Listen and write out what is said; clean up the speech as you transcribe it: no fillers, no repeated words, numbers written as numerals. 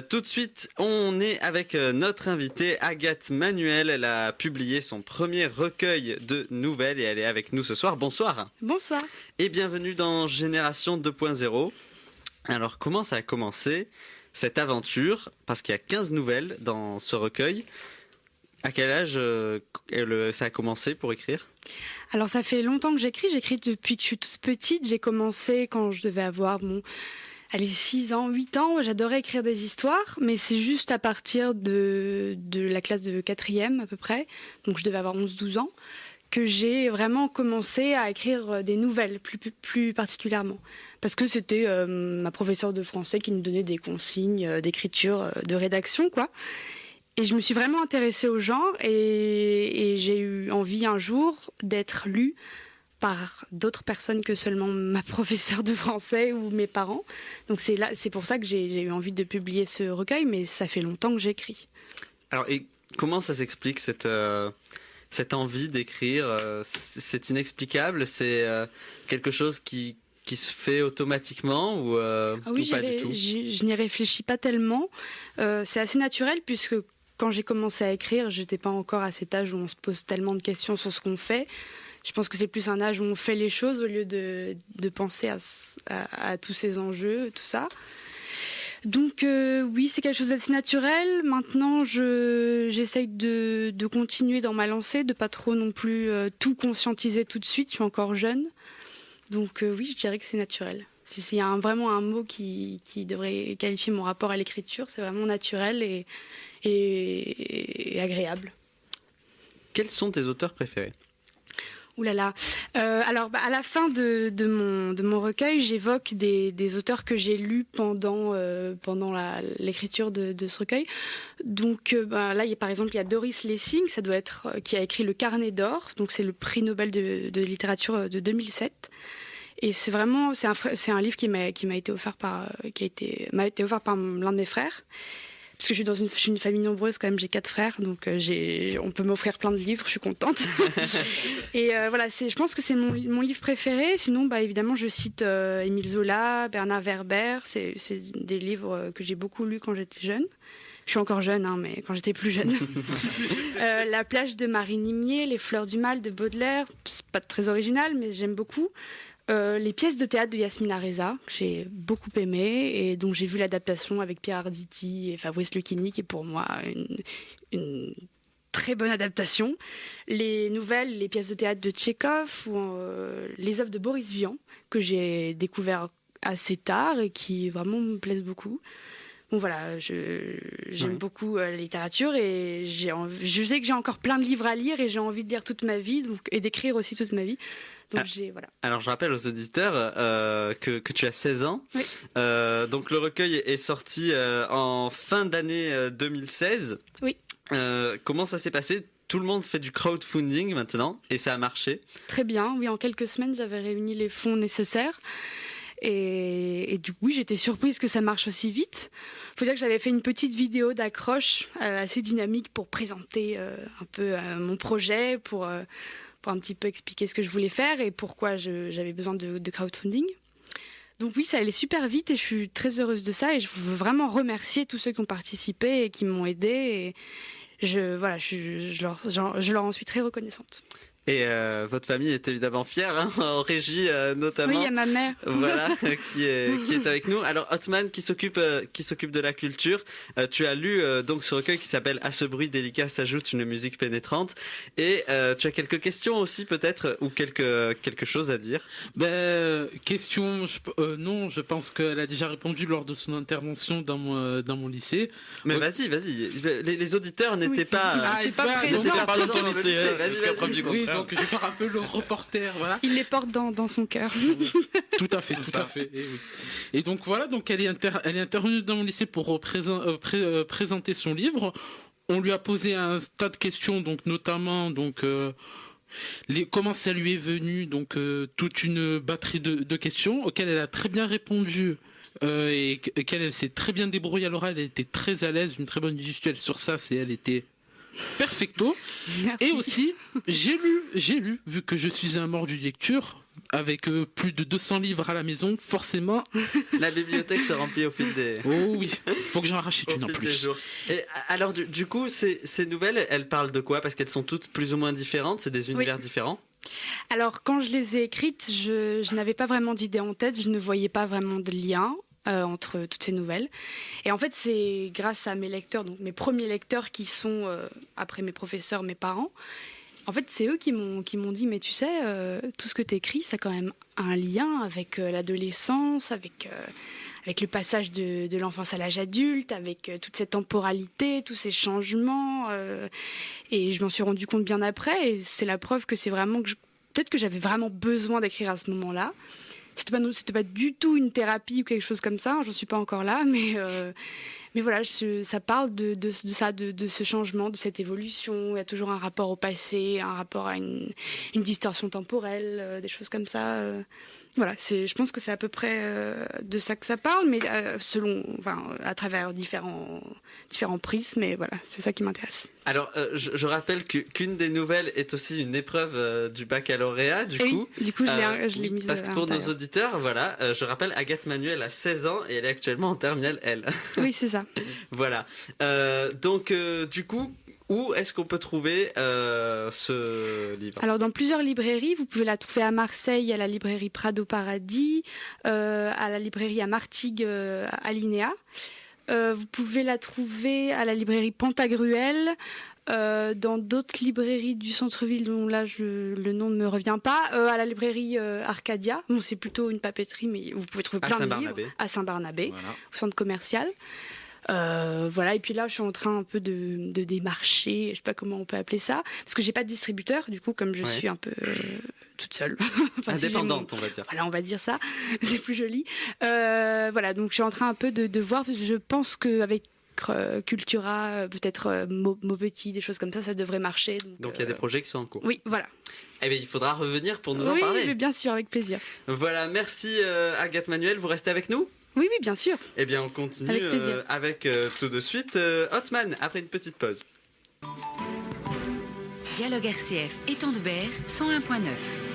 Tout de suite, on est avec notre invitée Agathe Manuel. Elle a publié son premier recueil de nouvelles et elle est avec nous ce soir. Bonsoir. Bonsoir. Et bienvenue dans Génération 2.0. Alors, comment ça a commencé, cette aventure? Parce qu'il y a 15 nouvelles dans ce recueil. À quel âge ça a commencé pour écrire? Alors, ça fait longtemps que j'écris. J'écris depuis que je suis toute petite. J'ai commencé quand je devais avoir 6 ans, 8 ans, j'adorais écrire des histoires, mais c'est juste à partir de la classe de 4e à peu près, donc je devais avoir 11-12 ans, que j'ai vraiment commencé à écrire des nouvelles, plus particulièrement. Parce que c'était ma professeure de français qui nous donnait des consignes d'écriture, de rédaction, quoi. Et je me suis vraiment intéressée au genre et j'ai eu envie un jour d'être lue par d'autres personnes que seulement ma professeure de français ou mes parents. Donc c'est pour ça que j'ai eu envie de publier ce recueil, mais ça fait longtemps que j'écris. Alors, et comment ça s'explique cette envie d'écrire? C'est inexplicable? C'est quelque chose qui se fait automatiquement ou pas du tout? Je n'y réfléchis pas tellement. C'est assez naturel puisque quand j'ai commencé à écrire, j'étais pas encore à cet âge où on se pose tellement de questions sur ce qu'on fait. Je pense que c'est plus un âge où on fait les choses au lieu de penser à tous ces enjeux, tout ça. Donc oui, c'est quelque chose d'assez naturel. Maintenant, j'essaye de continuer dans ma lancée, de pas trop non plus tout conscientiser tout de suite. Je suis encore jeune. Donc oui, je dirais que c'est naturel. S'il y a vraiment un mot qui devrait qualifier mon rapport à l'écriture, c'est vraiment naturel et agréable. Quels sont tes auteurs préférés? Ouh là là. Alors, à la fin de mon recueil, j'évoque des auteurs que j'ai lus pendant l'écriture de ce recueil. Donc là, par exemple, il y a Doris Lessing, ça doit être qui a écrit Le Carnet d'or. Donc c'est le prix Nobel de littérature de 2007. Et c'est un livre qui m'a été offert par l'un de mes frères. Parce que je suis une famille nombreuse quand même, j'ai 4 frères, donc on peut m'offrir plein de livres, je suis contente. Et voilà, je pense que c'est mon livre préféré. Sinon, évidemment, je cite Émile Zola, Bernard Werber. C'est des livres que j'ai beaucoup lus quand j'étais jeune. Je suis encore jeune, mais quand j'étais plus jeune. La plage de Marie Nimier, Les fleurs du mal de Baudelaire. C'est pas très original, mais j'aime beaucoup. Les pièces de théâtre de Yasmina Reza, que j'ai beaucoup aimé et dont j'ai vu l'adaptation avec Pierre Arditi et Fabrice Lucchini, qui est pour moi une très bonne adaptation. Les nouvelles, les pièces de théâtre de Tchekhov ou les œuvres de Boris Vian, que j'ai découvert assez tard et qui vraiment me plaisent beaucoup. Bon voilà, j'aime beaucoup la littérature et je sais que j'ai encore plein de livres à lire et j'ai envie de lire toute ma vie et d'écrire aussi toute ma vie. Donc voilà. Alors je rappelle aux auditeurs que tu as 16 ans. Oui. Donc le recueil est sorti en fin d'année 2016. Oui. Comment ça s'est passé? Tout le monde fait du crowdfunding maintenant et ça a marché. Très bien, oui, en quelques semaines j'avais réuni les fonds nécessaires. Et du coup, j'étais surprise que ça marche aussi vite. Faut dire que j'avais fait une petite vidéo d'accroche assez dynamique pour présenter un peu mon projet, pour un petit peu expliquer ce que je voulais faire et pourquoi j'avais besoin de crowdfunding. Donc oui, ça allait super vite et je suis très heureuse de ça et je veux vraiment remercier tous ceux qui ont participé et qui m'ont aidée. Et je leur en suis très reconnaissante. Et votre famille est évidemment fière, en régie notamment. Oui, il y a ma mère. Voilà, qui est avec nous. Alors, Othman, qui s'occupe de la culture, tu as lu donc ce recueil qui s'appelle À ce bruit délicat s'ajoute une musique pénétrante. Et tu as quelques questions aussi peut-être ou quelque chose à dire? Question, non, je pense qu'elle a déjà répondu lors de son intervention dans mon lycée. Mais vas-y. Les auditeurs n'étaient pas. Ils étaient pas présents dans ton lycée, jusqu'à preuve du contraire. Oui, donc je vais faire un peu le reporter, voilà. Il les porte dans son cœur. Tout à fait. Et donc voilà, donc elle est intervenue dans mon lycée pour présenter son livre. On lui a posé un tas de questions, donc notamment comment ça lui est venu, donc toute une batterie de questions auxquelles elle a très bien répondu. Et qu'elle s'est très bien débrouillée à l'oral, elle était très à l'aise, une très bonne gestuelle sur ça, elle était perfecto. Merci. Et aussi, j'ai lu, vu que je suis un mordu de lecture, avec plus de 200 livres à la maison, forcément. La bibliothèque se remplit au fil des. Oh oui, faut que j'en rachète une en plus. Et alors, du coup, ces nouvelles, elles parlent de quoi? Parce qu'elles sont toutes plus ou moins différentes, c'est des univers différents. Alors, quand je les ai écrites, je n'avais pas vraiment d'idée en tête, je ne voyais pas vraiment de lien entre toutes ces nouvelles. Et en fait, c'est grâce à mes lecteurs, donc mes premiers lecteurs qui sont, après mes professeurs, mes parents. En fait, c'est eux qui m'ont dit, mais tu sais, tout ce que tu écris, ça a quand même un lien avec l'adolescence, avec le passage de l'enfance à l'âge adulte, avec toute cette temporalité, tous ces changements. Et je m'en suis rendu compte bien après, et c'est la preuve que c'est vraiment peut-être que j'avais vraiment besoin d'écrire à ce moment-là. C'était pas du tout une thérapie ou quelque chose comme ça, j'en suis pas encore là, mais voilà, ça parle de ça, de ce changement, de cette évolution. Il y a toujours un rapport au passé, un rapport à une distorsion temporelle, des choses comme ça. Voilà, je pense que c'est à peu près de ça que ça parle, mais à travers différents prismes, mais voilà, c'est ça qui m'intéresse. Alors, je rappelle qu'une des nouvelles est aussi une épreuve du baccalauréat, du coup. Du coup, je l'ai mise parce que pour nos auditeurs, voilà, je rappelle, Agathe Manuel a 16 ans et elle est actuellement en terminale L. Oui, c'est ça. Voilà. Donc, du coup, où est-ce qu'on peut trouver ce livre? Alors, dans plusieurs librairies, vous pouvez la trouver à Marseille, à la librairie Prado Paradis, à la librairie à Martigues, à Linéa. Vous pouvez la trouver à la librairie Pantagruel, dans d'autres librairies du centre-ville dont là le nom ne me revient pas, à la librairie Arcadia. Bon, c'est plutôt une papeterie, mais vous pouvez trouver plein de livres à Saint-Barnabé, voilà. Au centre commercial. Voilà, et puis là je suis en train un peu de démarcher, je sais pas comment on peut appeler ça, parce que j'ai pas de distributeur, du coup, comme je suis un peu toute seule. Enfin, indépendante, on va dire. Voilà, on va dire ça, c'est plus joli. Voilà, donc je suis en train un peu de voir, je pense qu'avec Cultura, peut-être Maupetit, des choses comme ça devrait marcher. Donc il y a des projets qui sont en cours. Oui, voilà. Eh bien, il faudra revenir pour nous en parler. Oui, bien sûr, avec plaisir. Voilà, merci Agathe Manuel, vous restez avec nous? Oui, bien sûr. Eh bien, on continue avec tout de suite Hotman, après une petite pause. Dialogue RCF, Étang de Berre, 101.9.